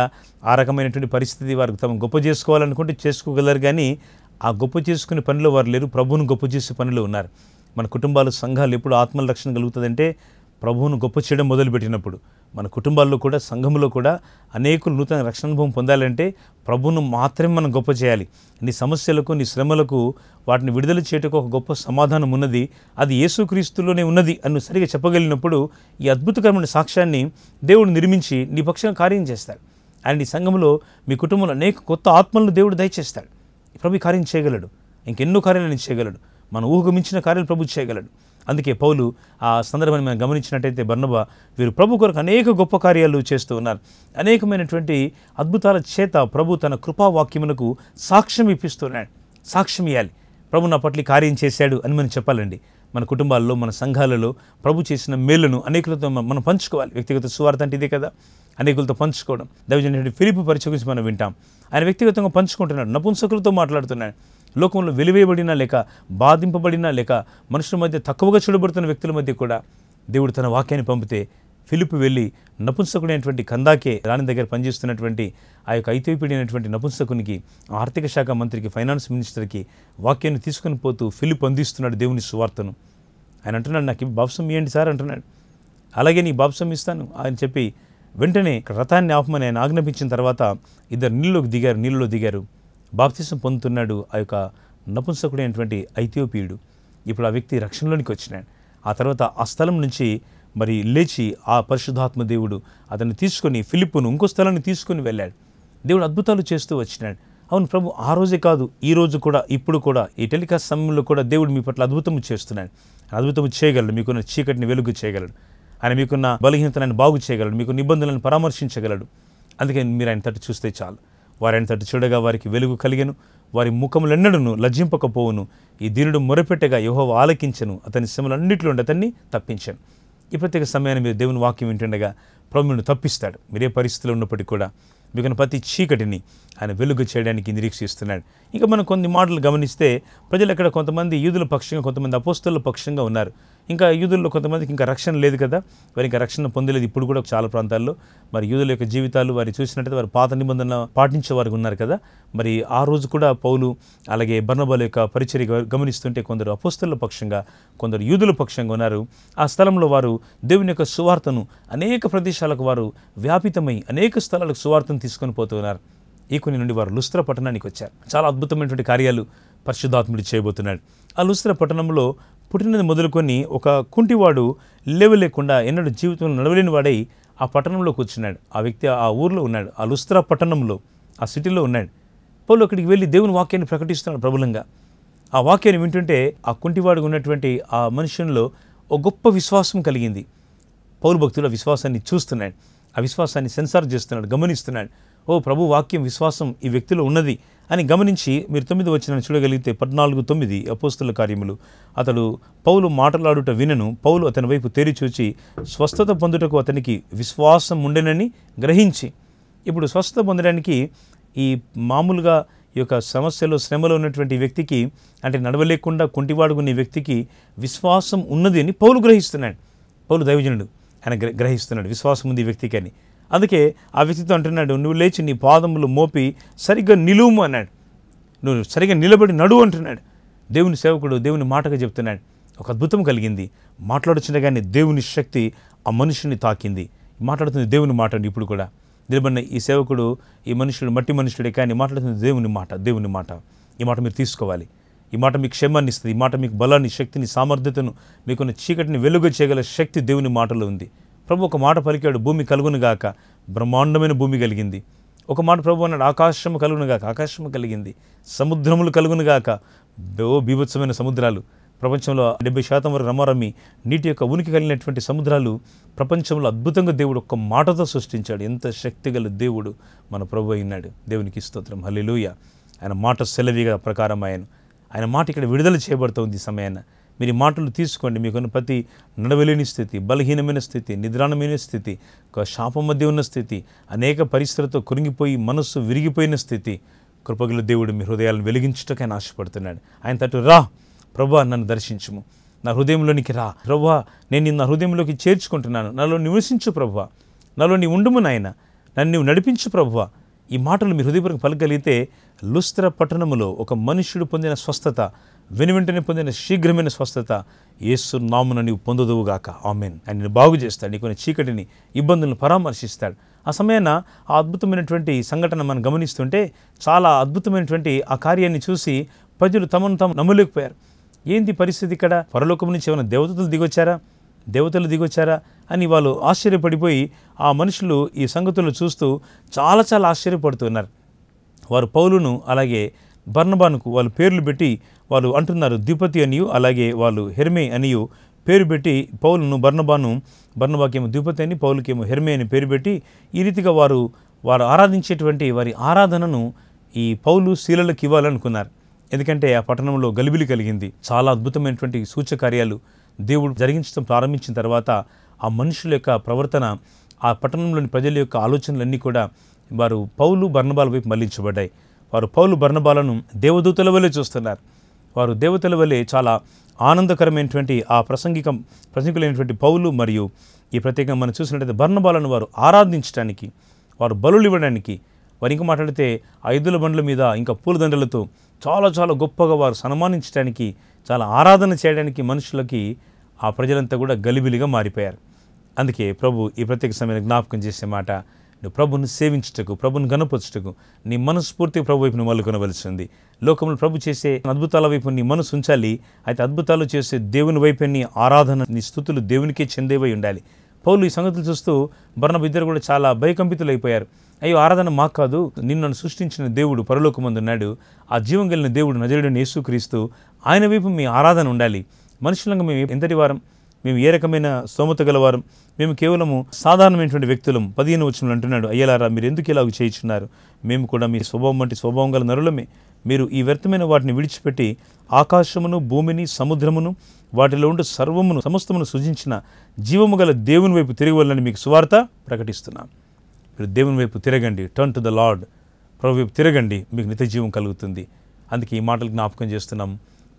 ఆ రకమైనటువంటి పరిస్థితి వారికి తమ గొప్ప చేసుకోవాలనుకుంటే చేసుకోగలరు, కానీ ఆ గొప్ప చేసుకునే పనిలో వారు లేరు. ప్రభువును గొప్ప చేసే పనిలో ఉన్నారు. మన కుటుంబాలు, సంఘాలు ఎప్పుడు ఆత్మల రక్షణ కలుగుతుందంటే ప్రభువును గొప్ప చేయడం మొదలుపెట్టినప్పుడు. మన కుటుంబాల్లో కూడా, సంఘంలో కూడా అనేకులు నూతన రక్షణ అనుభవం పొందాలంటే ప్రభువును మాత్రమే మనం గొప్ప చేయాలి. నీ సమస్యలకు, నీ శ్రమలకు వాటిని విడుదల చేయటకు ఒక గొప్ప సమాధానం ఉన్నది, అది యేసుక్రీస్తులోనే ఉన్నది అని సరిగా చెప్పగలిగినప్పుడు ఈ అద్భుతకరమైన సాక్ష్యాన్ని దేవుడు నిర్మించి నీ పక్షంగా కార్యం చేస్తాడు. ఆయన నీ సంఘంలో, మీ కుటుంబంలో అనేక కొత్త ఆత్మలను దేవుడు దయచేస్తాడు. ప్రభు కార్యం చేయగలడు, ఇంకెన్నో కార్యాలను చేయగలడు. మన ఊహకు మించిన కార్యాలు ప్రభు చేయగలడు. అందుకే పౌలు ఆ సందర్భాన్ని మనం గమనించినట్టయితే, బర్నబా వీరు ప్రభు కొరకు అనేక గొప్ప కార్యాలు చేస్తూ ఉన్నారు. అనేకమైనటువంటి అద్భుతాల చేత ప్రభు తన కృపావాక్యమునకు సాక్ష్యం ఇప్పిస్తున్నాడు. సాక్ష్యం ఇవ్వాలి, ప్రభు నా పట్ల కార్యం చేశాడు అని మనం చెప్పాలండి. మన కుటుంబాల్లో, మన సంఘాలలో ప్రభు చేసిన మేలును అనేకులతో మనం పంచుకోవాలి. వ్యక్తిగత సువార్త అంటే ఇదే కదా, అనేకులతో పంచుకోవడం. దైవజనుడి ఫిలిప్పు పరిచయం గురించి మనం వింటాం. ఆయన వ్యక్తిగతంగా పంచుకుంటున్నాడు, నపుంసకులతో మాట్లాడుతున్నాడు. లోకంలో వెలివేయబడినా, లేక బాధింపబడినా, లేక మనుషుల మధ్య తక్కువగా చూడబడుతున్న వ్యక్తుల మధ్య కూడా దేవుడు తన వాక్యాన్ని పంపితే ఫిలిప్పు వెళ్ళి నపుంసకుడైనటువంటి కందాకే రాణి దగ్గర పనిచేస్తున్నటువంటి ఆ యొక్క ఐథియోపియైనటువంటి నపుంసకునికి, ఆర్థిక శాఖ మంత్రికి, ఫైనాన్స్ మినిస్టర్కి వాక్యాన్ని తీసుకుని పోతూ ఫిలిప్ అందిస్తున్నాడు దేవుని సువార్తను. ఆయన అంటున్నాడు, నాకు బాప్సం ఇవ్వండి సార్ అంటున్నాడు. అలాగే నీ బాప్సం ఇస్తాను అని చెప్పి వెంటనే రథాన్ని ఆపమని ఆయన ఆజ్ఞాపించిన తర్వాత ఇద్దరు నీళ్ళలో దిగారు. బాప్తిసం పొందుతున్నాడు ఆ యొక్క నపుంసకుడైనటువంటి ఐథియోపియుడు. ఇప్పుడు ఆ వ్యక్తి రక్షణలోనికి వచ్చినాడు. ఆ తర్వాత ఆ స్థలం నుంచి మరి లేచి ఆ పరిశుద్ధాత్మ దేవుడు అతన్ని తీసుకొని ఫిలిప్పును ఇంకో స్థలాన్ని తీసుకొని వెళ్ళాడు. దేవుడు అద్భుతాలు చేస్తూ వచ్చినాడు. అవును ప్రభు, ఆ రోజే కాదు, ఈ రోజు కూడా, ఇప్పుడు కూడా, ఈ టెలికాస్ట్ సమయంలో కూడా దేవుడు మీ పట్ల అద్భుతము చేస్తున్నాడు. అద్భుతము చేయగలడు. మీకున్న చీకటిని వెలుగు చేయగలడు. ఆయన మీకున్న బలహీనతలను బాగు చేయగలడు. మీకు నిబంధనలను పరామర్శించగలడు. అందుకని మీరు ఆయన తట్టు చూస్తే చాలు. వారు ఆయన తట్టు చూడగా వారికి వెలుగు కలిగెను, వారి ముఖములెన్నడను లజ్జింపకపోవును. ఈ దీనుడు మొరపెట్టగా యెహోవా ఆలకించెను, అతని శ్రమలన్నిటిలో నుండి అతన్ని తప్పించాను. ఈ ప్రత్యేక సమయాన్ని మీరు దేవుని వాక్యం వింటుండగా ప్రభువును తప్పిస్తాడు. మీరే పరిస్థితిలో ఉన్నప్పటికీ కూడా మీకున్న ప్రతి చీకటిని ఆయన వెలుగు చేయడానికి నిరీక్షిస్తున్నాడు. ఇంకా మనం కొన్ని మాటలు గమనిస్తే ప్రజలు అక్కడ కొంతమంది యూదుల పక్షంగా, కొంతమంది అపోస్తలుల పక్షంగా ఉన్నారు. ఇంకా యూదుల్లో కొంతమందికి ఇంకా రక్షణ లేదు కదా, వారు ఇంకా రక్షణ పొందలేదు. ఇప్పుడు కూడా చాలా ప్రాంతాల్లో మరి యూదుల యొక్క జీవితాలు వారు చూసినట్టయితే వారు పాత నిబంధన పాటించే వారు ఉన్నారు కదా. మరి ఆ రోజు కూడా పౌలు అలాగే బర్నబాల యొక్క పరిచర్య గమనిస్తుంటే కొందరు అపోస్తలుల పక్షంగా, కొందరు యూదుల పక్షంగా ఉన్నారు. ఆ స్థలంలో వారు దేవుని యొక్క సువార్తను అనేక ప్రదేశాలకు వారు వ్యాపితమై అనేక స్థలాలకు సువార్తను తీసుకొని పోతున్నారు. ఈ కొన్ని నుండి వారు లుస్త్రా పట్టణానికి వచ్చారు. చాలా అద్భుతమైనటువంటి కార్యాలు పరిశుద్ధాత్ముడు చేయబోతున్నాడు. ఆ లుస్త్రా పట్టణంలో పుట్టినది మొదలుకొని ఒక కుంటివాడు లేవలేకుండా ఎన్నడూ జీవితంలో నడవలేని వాడై ఆ పట్టణంలోకి వచ్చినాడు. ఆ వ్యక్తి ఆ ఊర్లో ఉన్నాడు, ఆ లుస్త్రా పట్టణంలో, ఆ సిటీలో ఉన్నాడు. పౌలు అక్కడికి వెళ్ళి దేవుని వాక్యాన్ని ప్రకటిస్తున్నాడు ప్రబలంగా. ఆ వాక్యాన్ని వింటుంటే ఆ కుంటివాడుగా ఉన్నటువంటి ఆ మనుషుల్లో ఒక గొప్ప విశ్వాసం కలిగింది. పౌలు భక్తుల విశ్వాసాన్ని చూస్తున్నాడు, ఆ విశ్వాసాన్ని సెన్సార్ చేస్తున్నాడు, గమనిస్తున్నాడు. ఓ ప్రభు వాక్యం, విశ్వాసం ఈ వ్యక్తిలో ఉన్నది అని గమనించి మీరు 9వ వచనాన్ని చూడగలిగితే 14:9 అపోస్తలుల కార్యములు. అతడు పౌలు మాట్లాడుట వినను, పౌలు అతని వైపు తేరిచూచి స్వస్థత పొందుటకు అతనికి విశ్వాసం ఉండెనని గ్రహించి. ఇప్పుడు స్వస్థత పొందడానికి ఈ మామూలుగా ఈ యొక్క సమస్యలో, శ్రమలో ఉన్నటువంటి వ్యక్తికి, అంటే నడవలేకుండా కుంటివాడుకునే వ్యక్తికి విశ్వాసం ఉన్నది అని పౌలు గ్రహిస్తున్నాడు. పౌలు దైవజనుడు, ఆయన గ్రహిస్తున్నాడు విశ్వాసం ఉంది ఈ వ్యక్తికి అని. అందుకే ఆ వ్యక్తితో అంటున్నాడు, నువ్వు లేచి నీ పాదములు మోపి సరిగ్గా నిలువుము అన్నాడు. నువ్వు సరిగ్గా నిలబడి నడువు అంటున్నాడు. దేవుని సేవకుడు దేవుని మాటగా చెప్తున్నాడు. ఒక అద్భుతం కలిగింది. మాట్లాడుచుండగానే దేవుని శక్తి ఆ మనుషుని తాకింది. మాట్లాడుతుంది దేవుని మాట ఇప్పుడు కూడా. నిలబడిన ఈ సేవకుడు, ఈ మనుషుడు మట్టి మనుషుడే, కానీ మాట్లాడుతున్న దేవుని మాట. దేవుని మాట, ఈ మాట మీరు తీసుకోవాలి. ఈ మాట మీకు క్షేమాన్ని ఇస్తుంది. ఈ మాట మీకు బలాన్ని, శక్తిని, సామర్థ్యతను, మీకున్న చీకటిని వెలుగు చేయగల శక్తి దేవుని మాటలో ఉంది. ప్రభు ఒక మాట పలికాడు, భూమి కలుగునుగాక, బ్రహ్మాండమైన భూమి కలిగింది. ఒక మాట ప్రభు అన్నాడు, ఆకాశము కలుగునుగాక, ఆకాశము కలిగింది. సముద్రములు కలుగునుగాక, బీభత్సమైన సముద్రాలు. ప్రపంచంలో 70% వరకు రమారమి నీటి యొక్క ఉనికి కలిగినటువంటి సముద్రాలు ప్రపంచంలో అద్భుతంగా దేవుడు ఒక్క మాటతో సృష్టించాడు. ఎంత శక్తిగల దేవుడు మన ప్రభు అయినాడు. దేవునికి స్తోత్రం, హల్లెలూయా. ఆయన మాట సెలవిగా ప్రకారం ఆయన మాట ఇక్కడ విడుదల చేయబడుతుంది ఈ సమయాన. మీరు ఈ మాటలు తీసుకోండి. మీకున్న ప్రతి నడవలేని స్థితి, బలహీనమైన స్థితి, నిద్రాణమైన స్థితి, ఒక శాపం మధ్య ఉన్న స్థితి, అనేక పరిస్థితులతో కురింగిపోయి మనస్సు విరిగిపోయిన స్థితి, కృపగల దేవుడు మీ హృదయాలను వెలిగించుటకు ఆయన ఆశపడుతున్నాడు. ఆయన తట్టు రా ప్రభువా, నన్ను దర్శించుము, నా హృదయంలోనికి రా ప్రభువా, నేను నిన్ను నా హృదయంలోకి చేర్చుకుంటున్నాను, నాలో నివసించు ప్రభువా, నాలో నీ ఉండుము నాయన, నన్ను నీవు నడిపించు ప్రభువా. ఈ మాటలు మీ హృదయపూర్వకంగా పలకగలిగితే లుస్త్ర పట్టణములో ఒక మనుష్యుడు పొందిన స్వస్థత, వెనువెంటనే పొందిన శీఘ్రమైన స్వస్థత యేసు నామమున నీవు పొందుదువుగాక. ఆమేన్. ఆయన నిన్ను బాగు చేస్తాడు, నీకున్న చీకటిని, ఇబ్బందులను పరామర్శిస్తాడు. ఆ సమయాన ఆ అద్భుతమైనటువంటి సంఘటన మనం గమనిస్తుంటే చాలా అద్భుతమైనటువంటి ఆ కార్యాన్ని చూసి ప్రజలు తమను తాము నమ్మలేకపోయారు. ఏంది పరిస్థితి ఇక్కడ? పరలోకం నుంచి ఏమైనా దేవతలు దిగొచ్చారా అని వాళ్ళు ఆశ్చర్యపడిపోయి ఆ మనుషులు ఈ సంగతులు చూస్తూ చాలా చాలా ఆశ్చర్యపడుతున్నారు. వారు పౌలును అలాగే బర్నబానుకు వాళ్ళు పేర్లు పెట్టి వాళ్ళు అంటున్నారు, ద్విపతి అనియు అలాగే వాళ్ళు హెర్మే అనియు పేరు పెట్టి పౌలును బర్నబాకేమో ద్విపతి అని, పౌలుకేమో హెర్మే అని పేరు పెట్టి ఈ రీతిగా వారు ఆరాధించేటువంటి వారి ఆరాధనను ఈ పౌలు శీలలకు ఇవ్వాలనుకున్నారు. ఎందుకంటే ఆ పట్టణంలో గలిబిలి కలిగింది. చాలా అద్భుతమైనటువంటి సూచకార్యాలు దేవుడు జరిగించడం ప్రారంభించిన తర్వాత ఆ మనుషుల యొక్క ప్రవర్తన, ఆ పట్టణంలోని ప్రజల యొక్క ఆలోచనలన్నీ కూడా వారు పౌలు బర్నబాల వైపు మళ్లించబడ్డాయి. వారు పౌలు బర్నబాలను దేవదూతల వలె చూస్తున్నారు. వారు దేవతల వలె చాలా ఆనందకరమైనటువంటి ఆ ప్రసంగికులైనటువంటి పౌలు మరియు ఈ ప్రత్యేకంగా మనం చూసినట్లయితే బర్నబాలను వారు ఆరాధించడానికి, వారు బలులు ఇవ్వడానికి, వారు ఇంకా మాట్లాడితే ఆ ఎద్దుల బండ్ల మీద ఇంకా పూలదండలతో చాలా చాలా గొప్పగా వారు సన్మానించడానికి, చాలా ఆరాధన చేయడానికి మనుషులకి ఆ ప్రజలంతా కూడా గలిబిలిగా మారిపోయారు. అందుకే ప్రభు ఈ ప్రత్యేక సమయంలో జ్ఞాపకం చేసే మాట, నువ్వు ప్రభుని సేవించుటకు, ప్రభుని గణపరచుటకు నీ మనస్ఫూర్తిగా ప్రభు వైపు నువ్వు మలుకొనవలసింది. లోకంలో ప్రభు చేసే అద్భుతాల వైపు నీ మనసు ఉంచాలి. అయితే అద్భుతాలు చేసే దేవుని వైపు నీ ఆరాధన, నీ స్తుతులు దేవునికే చెందేవై ఉండాలి. పౌలు ఈ సంగతులు చూస్తూ బర్నబా ఇద్దరు కూడా చాలా భయకంపితులైపోయారు. అయ్యో, ఆరాధన మాకు కాదు, నిన్ను సృష్టించిన దేవుడు పరలోకమందు ఉన్నాడు, ఆ జీవం కలిగిన దేవుడు నజరేయుడైన యేసుక్రీస్తు, ఆయన వైపు మీ ఆరాధన ఉండాలి. మనుషులంగా మేము ఎంతటి వారం, మేము ఏ రకమైన స్తోమత గలవారం, మేము కేవలము సాధారణమైనటువంటి వ్యక్తులం. 15వ వచనంలో అంటున్నాడు, అయ్యలారా మీరు ఎందుకు ఇలాగ చేయించున్నారు, మేము కూడా మీ స్వభావం వంటి స్వభావం గల నరులమే. మీరు ఈ వ్యర్థమైన వాటిని విడిచిపెట్టి ఆకాశమును, భూమిని, సముద్రమును, వాటిలో ఉండే సర్వమును, సమస్తమును సృజించిన జీవము గల దేవుని వైపు తిరగవాలని మీకు సువార్త ప్రకటిస్తున్నాం. మీరు దేవుని వైపు తిరగండి, టర్న్ టు ద లార్డ్, ప్రభు వైపు తిరగండి, మీకు నిత్య జీవం కలుగుతుంది. అందుకే ఈ మాటలు జ్ఞాపకం చేస్తున్నాం.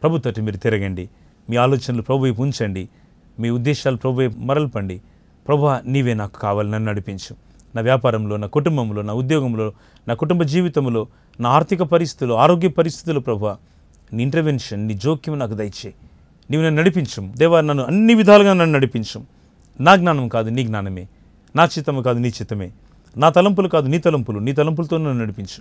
ప్రభు తట్టు మీరు తిరగండి, మీ ఆలోచనలు ప్రభు వైపు ఉంచండి, మీ ఉద్దేశాలు ప్రభు వైపు మరల్పండి. ప్రభువా, నీవే నాకు కావాలి, నన్ను నడిపించు. నా వ్యాపారంలో, నా కుటుంబంలో, నా ఉద్యోగంలో, నా కుటుంబ జీవితంలో, నా ఆర్థిక పరిస్థితులు, ఆరోగ్య పరిస్థితులు ప్రభువా, నీ ఇంటర్వెన్షన్, నీ జోక్యం నాకు దయచేయి. నీవు నన్ను నడిపించు దేవా, నన్ను అన్ని విధాలుగా నన్ను నడిపించు. నా జ్ఞానం కాదు నీ జ్ఞానమే, నా చిత్తము కాదు నీ చిత్తమే, నా తలంపులు కాదు నీ తలంపులు, నీ తలంపులతో నన్ను నడిపించు.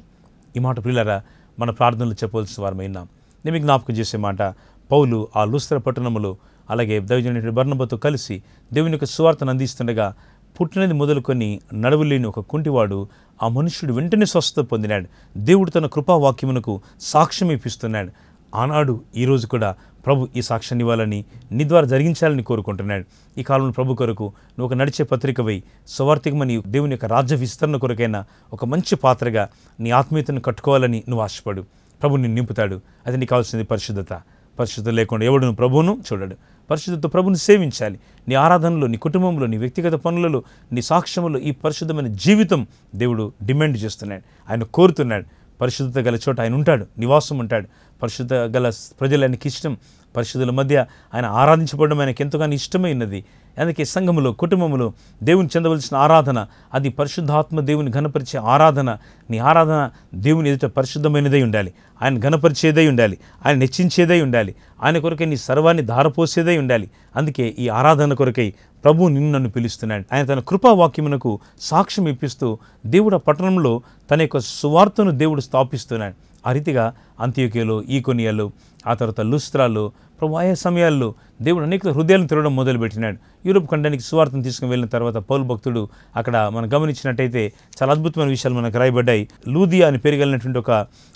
ఈ మాట ప్రియులారా మన ప్రార్థనలు చెప్పవలసిన వారమైనా. నేను మీకు జ్ఞాపకం చేసే మాట, పౌలు ఆ లుస్త్ర పట్టణములో అలాగే దైవజనుడైన బర్నబాతో కలిసి దేవుని యొక్క సువార్తను అందిస్తుండగా పుట్టినది మొదలుకొని నడవలేని ఒక కుంటివాడు, ఆ మనుష్యుడు వెంటనే స్వస్థత పొందినాడు. దేవుడు తన కృపావాక్యమునకు సాక్ష్యం ఇప్పిస్తున్నాడు. ఆనాడు ఈరోజు కూడా ప్రభు ఈ సాక్ష్యాన్ని ఇవ్వాలని, నీ ద్వారా జరిగించాలని కోరుకుంటున్నాడు. ఈ కాలంలో ప్రభు కొరకు నువ్వు ఒక నడిచే పత్రికవై స్వార్థికమని దేవుని యొక్క రాజ్య విస్తరణ కొరకైనా ఒక మంచి పాత్రగా నీ ఆత్మీయతను కట్టుకోవాలని నువ్వు ఆశపడు. ప్రభు నిన్ను నింపుతాడు. అది నీకు కావాల్సింది పరిశుద్ధత. పరిశుద్ధత లేకుండా ఎవడును ప్రభువును చూడడు. పరిశుద్ధత ప్రభుని సేవించాలి. నీ ఆరాధనలో, నీ కుటుంబంలో, నీ వ్యక్తిగత పనులలో, నీ సాక్ష్యంలో ఈ పరిశుద్ధమైన జీవితం దేవుడు డిమాండ్ చేస్తున్నాడు. ఆయన కోరుతున్నాడు. పరిశుద్ధత గల చోట ఆయన ఉంటాడు, నివాసం ఉంటాడు. పరిశుద్ధ గల ప్రజలు ఆయనకి ఇష్టం. పరిశుద్ధుల మధ్య ఆయన ఆరాధించబడడం ఆయనకి ఎంతగానో ఇష్టమైనది. అందుకే సంఘములో, కుటుంబంలో దేవుని చెందవలసిన ఆరాధన అది పరిశుద్ధాత్మ దేవుని ఘనపరిచే ఆరాధన. నీ ఆరాధన దేవుని ఎదుట పరిశుద్ధమైనదై ఉండాలి, ఆయన ఘనపరిచేదై ఉండాలి, ఆయన హెచ్చించేదై ఉండాలి, ఆయన కొరకై నీ సర్వాన్ని ధారపోసేదై ఉండాలి. అందుకే ఈ ఆరాధన కొరకై ప్రభు నిన్ను నన్ను పిలుస్తున్నాడు. ఆయన తన కృపావాక్యమునకు సాక్ష్యం ఇప్పిస్తూ దేవుడు పట్టణంలో తన యొక్క సువార్తను దేవుడు స్థాపిస్తున్నాడు. ఆ రీతిగా అంత్యోక్యలో, ఈకొనియాలో, ఆ తర్వాత లుస్త్రాలో ప్రభు ఆయా సమయాల్లో దేవుడు అనేక హృదయాలను తెరవడం మొదలుపెట్టినాడు. యూరోప్ ఖండానికి సువార్తను తీసుకుని వెళ్ళిన తర్వాత పౌలు భక్తుడు అక్కడ మనం గమనించినట్టయితే చాలా అద్భుతమైన విషయాలు మనకు రాయబడ్డాయి. లూదియా అని పేరు కలిగినటువంటి ఒక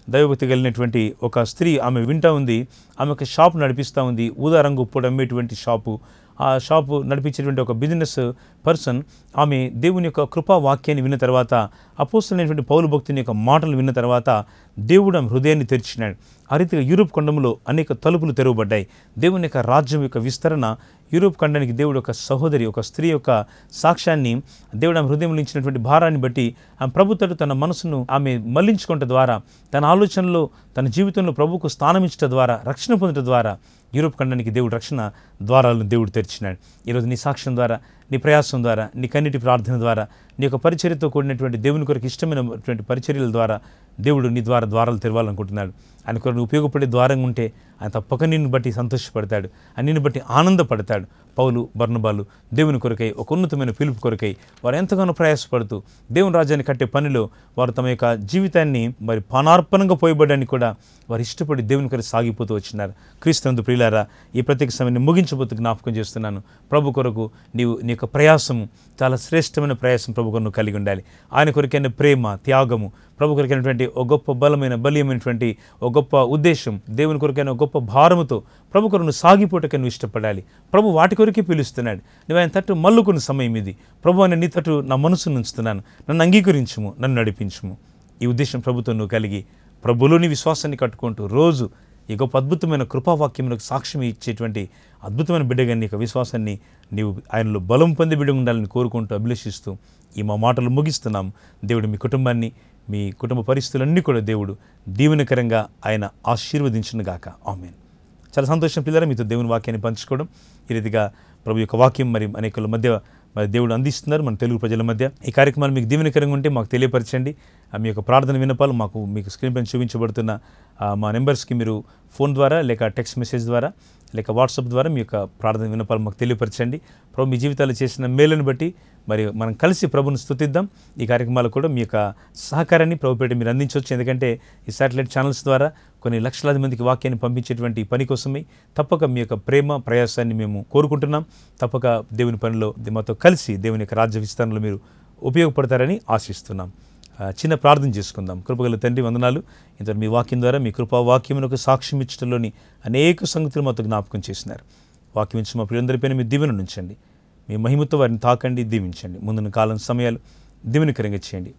దైవభక్తి కలిగినటువంటి ఒక స్త్రీ, ఆమె వింటా ఉంది, ఆమె ఒక షాప్ నడిపిస్తూ ఉంది, ఊదా రంగు పొడి అమ్మేటువంటి షాపు. ఆ షాపు నడిపించేటువంటి ఒక బిజినెస్ పర్సన్ ఆమె దేవుని యొక్క కృపా వాక్యాన్ని విన్న తర్వాత, అపోస్తలుడైనటువంటి పౌలు భక్తుని యొక్క మాటలు విన్న తర్వాత దేవుడు ఆమె హృదయాన్ని తెరిచినాడు. ఆ రీతిగా యూరోప్ ఖండంలో అనేక తలుపులు తెరవబడ్డాయి. దేవుని యొక్క రాజ్యం యొక్క విస్తరణ యూరోప్ ఖండానికి దేవుడు ఒక సహోదరి, ఒక స్త్రీ యొక్క సాక్ష్యాన్ని దేవుడు ఆమె హృదయంలో ఇచ్చినటువంటి భారాన్ని బట్టి ఆమె ప్రభుత్వం తన మనసును ఆమె మళ్లించుకోవటం ద్వారా, తన ఆలోచనలో, తన జీవితంలో ప్రభువుకు స్థానం ఇచ్చడం ద్వారా, రక్షణ పొందడం ద్వారా యూరోప్ ఖండానికి దేవుడు రక్షణ ద్వారాలను దేవుడు తెరిచినాడు. ఈరోజు నీ సాక్ష్యం ద్వారా, నీ ప్రయాసం ద్వారా, నీ కన్నిటి ప్రార్థన ద్వారా, నీ యొక్క పరిచర్యతో కూడినటువంటి దేవుని కొరకు ఇష్టమైనటువంటి పరిచర్యల ద్వారా దేవుడు నీ ద్వారాలు తెరవాలనుకుంటున్నాడు. ఆయన కొరకు ఉపయోగపడే ద్వారంగా ఉంటే ఆయన తప్పక నిన్ను బట్టి సంతోషపడతాడు, ఆయన నిన్ను బట్టి ఆనందపడతాడు. పౌలు, బర్నబాలు దేవుని కొరకై, ఒక ఉన్నతమైన పిలుపు కొరకై వారు ఎంతగానో ప్రయాసపడుతూ దేవుని రాజ్యాన్ని కట్టే పనిలో వారు తమ యొక్క జీవితాన్ని మరి పానార్పణంగా పోయబడడానికి కూడా వారు ఇష్టపడి దేవుని కొరకు సాగిపోతూ వచ్చినారు. క్రీస్తునందు ప్రియులారా, ఈ ప్రత్యేక సమయాన్ని ముగించబోతు జ్ఞాపకం చేస్తున్నాను. ప్రభు కొరకు నీ యొక్క ప్రయాసము చాలా శ్రేష్టమైన ప్రయాసం ప్రభు కొరకు కలిగి ఉండాలి. ఆయన కొరకైన ప్రేమ, త్యాగము, ప్రభు కొరకైనటువంటి ఒక గొప్ప బలీయమైనటువంటి ఒక గొప్ప ఉద్దేశం, దేవుని కొరకైన ఒక గొప్ప భారముతో ప్రభు కొరకు సాగిపోటకై నువ్వు ఇష్టపడాలి. ప్రభు వాటి కొరకే పిలుస్తున్నాడు. నువ్వు ఆయన తట్టు మల్లుకున్న సమయం ఇది. ప్రభు అని నీ తట్టు నా మనసును ఉంచుతున్నాను, నన్ను అంగీకరించుము, నన్ను నడిపించుము. ఈ ఉద్దేశం ప్రభుత్వం నువ్వు కలిగి ప్రభులోని విశ్వాసాన్ని కట్టుకుంటూ రోజు ఈ గొప్ప అద్భుతమైన కృపావాక్యములకు సాక్ష్యం ఇచ్చేటువంటి అద్భుతమైన బిడ్డగా నీ యొక్క విశ్వాసాన్ని నీవు ఆయనలో బలం పొంది బిడ్డ ఉండాలని కోరుకుంటూ అభిలషిస్తూ ఈ మా మాటలు ముగిస్తున్నాం. దేవుడు మీ కుటుంబాన్ని, మీ కుటుంబ పరిస్థితులన్నీ కూడా దేవుడు దీవెనకరంగా ఆయన ఆశీర్వదించునుగాక. ఆమేన్. చాలా సంతోషం పిల్లరా మీతో దేవుని వాక్యాన్ని పంచుకోవడం. ఈ రీతిగా ప్రభు యొక్క వాక్యం మరి అనేకుల మధ్య మరి దేవుడు అందిస్తున్నారు మన తెలుగు ప్రజల మధ్య. ఈ కార్యక్రమాలు మీకు దీవెనకరంగా ఉంటే మాకు తెలియపరచండి. మీ యొక్క ప్రార్థన విన్నపాలు మీకు స్క్రీన్ పైన చూపించబడుతున్న మా నెంబర్స్కి మీరు ఫోన్ ద్వారా లేక టెక్స్ట్ మెసేజ్ ద్వారా లేక వాట్సాప్ ద్వారా మీ యొక్క ప్రార్థన విన్నపాలు మాకు తెలియపరచండి. ప్రభు మీ జీవితాలు చేసిన మేలును బట్టి మరి మనం కలిసి ప్రభుని స్తుతిద్దాం. ఈ కార్యక్రమాలు కూడా మీ యొక్క సహకారాన్ని ప్రభుపేట మీరు అందించవచ్చు. ఎందుకంటే ఈ శాటిలైట్ ఛానల్స్ ద్వారా కొన్ని లక్షలాది మందికి వాక్యాన్ని పంపించేటువంటి పని కోసమే తప్పక మీ యొక్క ప్రేమ ప్రయాసాన్ని మేము కోరుకుంటున్నాం. తప్పక దేవుని పనిలో మాతో కలిసి దేవుని యొక్క రాజ్య విస్తరణలో మీరు ఉపయోగపడతారని ఆశిస్తున్నాం. చిన్న ప్రార్థన చేసుకుందాం. కృపగల తండ్రి వందనాలు. ఇంత మీ వాక్యం ద్వారా మీ కృపా వాక్యమునకు సాక్ష్యం ఇచ్చడంలోని అనేక సంగతులు మాతో జ్ఞాపకం చేసినారు. వాక్యం ఇచ్చి మా ప్రియులందరిపైన మీ దీవెన ఉంచండి. మీ మహిమతో వారిని తాకండి, దీవించండి. ముందున్న కాలం సమయాలు దీవెనకరంగా చేయండి.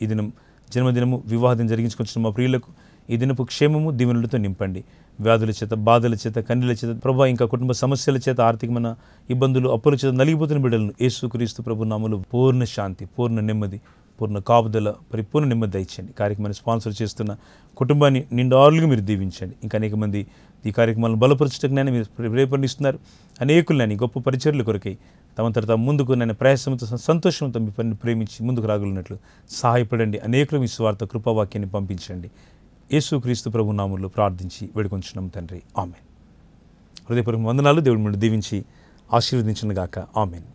ఈ దినం జన్మదినము, వివాహం జరిగించుకొచ్చిన మా ప్రియులకు ఈ దినపు క్షేమము దీవెనలతో నింపండి. వ్యాధుల చేత, బాధల చేత, కన్నీల చేత ప్రభా, ఇంకా కుటుంబ సమస్యల చేత, ఆర్థికమైన ఇబ్బందులు, అప్పుల చేత నలిగిపోతున్న బిడ్డలను యేసుక్రీస్తు ప్రభు నామములో పూర్ణ శాంతి, పూర్ణ నెమ్మది, పూర్ణ కాపుదల, పరిపూర్ణ నెమ్మది దయచేయండి. కార్యక్రమాన్ని స్పాన్సర్ చేస్తున్న కుటుంబాన్ని నిండారులుగా మీరు దీవించండి. ఇంకా అనేక మంది ఈ కార్యక్రమాలను బలపరచడానికి మీరు ప్రేరేపణిస్తున్నారు. అనేకులని గొప్ప పరిచర్ల కొరకై తమంతట ముందుకు నేను ప్రయాసంతో, సంతోషంతో మీ పనిని ప్రేమించి ముందుకు రాగలిగినట్లు సహాయపడండి. అనేకులు మీ స్వార్థ కృపావాక్యాన్ని పంపించండి. యేసుక్రీస్తు ప్రభు నామములో ప్రార్థించి వేడుకొంచున్నాం తండ్రి. ఆమేన్. హృదయపూర్వక వందనాలు. దేవుడు మిమ్మల్ని దీవించి ఆశీర్వదించునుగాక. ఆమేన్.